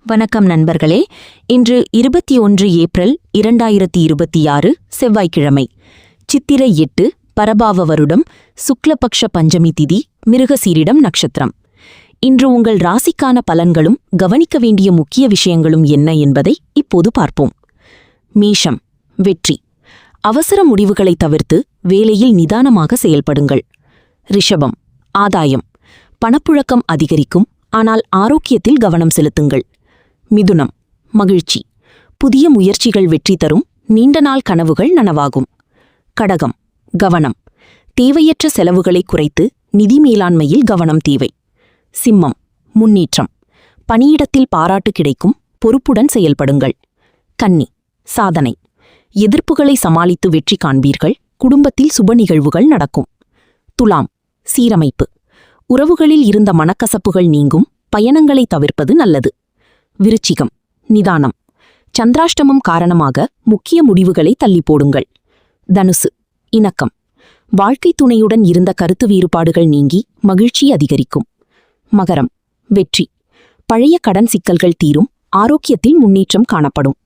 வணக்கம் நண்பர்களே. இன்று 21 ஏப்ரல் 2026 செவ்வாய்க்கிழமை. சித்திரை 8 பரபாவ வருடம், சுக்லபக்ஷ பஞ்சமி திதி, மிருகசீரிடம் நட்சத்திரம். இன்று உங்கள் ராசிக்கான பலன்களும் கவனிக்க வேண்டிய முக்கிய விஷயங்களும் என்ன என்பதை இப்போது பார்ப்போம். மேஷம், வெற்றி. அவசர முடிவுகளை தவிர்த்து வேலையில் நிதானமாக செயல்படுங்கள். ரிஷபம், ஆதாயம். பணப்புழக்கம் அதிகரிக்கும், ஆனால் ஆரோக்கியத்தில் கவனம் செலுத்துங்கள். மிதுனம், மகிழ்ச்சி. புதிய முயற்சிகள் வெற்றி தரும், நீண்ட நாள் கனவுகள் நனவாகும். கடகம், கவனம். தேவையற்ற செலவுகளை குறைத்து நிதி மேலாண்மையில் கவனம் தேவை. சிம்மம், முன்னேற்றம். பணியிடத்தில் பாராட்டு கிடைக்கும், பொறுப்புடன் செயல்படுங்கள். கன்னி, சாதனை. எதிர்ப்புகளை சமாளித்து வெற்றி காண்பீர்கள், குடும்பத்தில் சுப நிகழ்வுகள் நடக்கும். துலாம், சீரமைப்பு. உறவுகளில் இருந்த மனக்கசப்புகள் நீங்கும், பயணங்களை தவிர்ப்பது நல்லது. விருச்சிகம், நிதானம். சந்திராஷ்டமம் காரணமாக முக்கிய முடிவுகளை தள்ளி போடுங்கள். தனுசு, இணக்கம். வாழ்க்கை துணையுடன் இருந்த கருத்து வேறுபாடுகள் நீங்கி மகிழ்ச்சி அதிகரிக்கும். மகரம், வெற்றி. பழைய கடன் சிக்கல்கள் தீரும், ஆரோக்கியத்தில் முன்னேற்றம் காணப்படும்.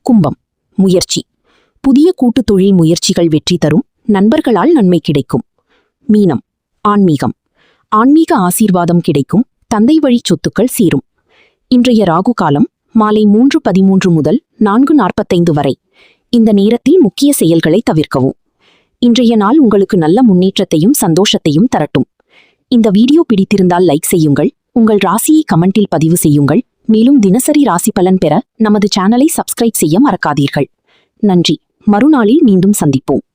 கும்பம், முயற்சி. புதிய கூட்டுத் தொழில் முயற்சிகள் வெற்றி தரும், நண்பர்களால் நன்மை கிடைக்கும். மீனம், ஆன்மீகம். ஆன்மீக ஆசீர்வாதம் கிடைக்கும், தந்தை வழி சொத்துக்கள் சேரும். இன்றைய ராகு காலம் மாலை 3:13 முதல் 4:45 வரை. இந்த நேரத்தில் முக்கிய செயல்களை தவிர்க்கவும். இன்றைய நாள் உங்களுக்கு நல்ல முன்னேற்றத்தையும் சந்தோஷத்தையும் தரட்டும். இந்த வீடியோ பிடித்திருந்தால் லைக் செய்யுங்கள், உங்கள் ராசியை கமெண்டில் பதிவு செய்யுங்கள். மேலும் தினசரி ராசி பலன் பெற நமது சேனலை சப்ஸ்கிரைப் செய்ய மறக்காதீர்கள். நன்றி. மறுநாளில் மீண்டும் சந்திப்போம்.